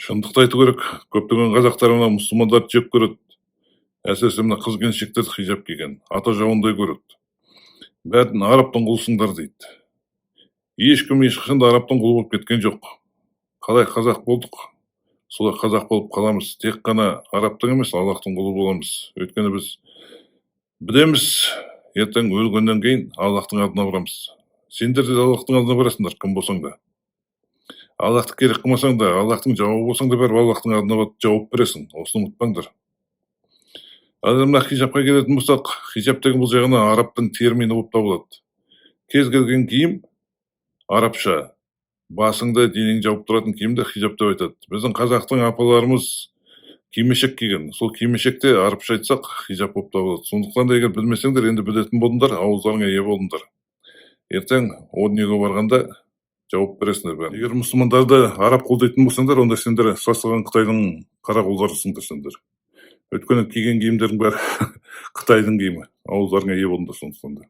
Шындықты айту керек, көптөгөн казактар мына мусулмандарды жек көрөт. Әсіресе мына кыз келинчектерди хижап кийген, ата жабындай көрөт. Бәрін арабтың кулусуңдар дейт. Ешкім ешқашанда арабтың құлы болып кеткен жоқ. Қалай қазақ болдық, солай қазақ болып қаламыз. Тек қана арабтың емес, Аллахтың құлы боламыз. Өйткені біз білеміз, ертең өлгеннен кейін Аллахтың алдына барамыз. Сендер де Аллахтың алдына барасыңдар, кім болсаң да. Аллахты керек қылмасаң да, Аллахтың жауабы болсаң да бәрібір Аллахтың алдына барып жауап бересің. Осыны ұмытпаңдар. Ал мына хижапқа келетін болсақ, хижап деген бұл жай ғана арабтың термині болып табылады. Кез келген киім арабша, басыңды денеңді жауып тұратын киімді хижап деп айтады. Біздің қазақтың апаларымыз кимешек киген. Сол кимешекте арабша айтсақ хижап болып табылады. Сондықтан да егер білмесеңдер, енді білетін болдыңдар, ауыздарыңа ие болдыңдар. Ертең о дүниеге барғанда жауап бересіңдер бәрін. Егер мұсылмандарды араб құл дейтін болсаңдар, онда сендер сасыған Қытайдың қара құлдарысыңдар сендер. Өйткені киген киімдердің бәрі Қытайдың киімі. Ауыздарыңа ие болдыңдар сондықтан да.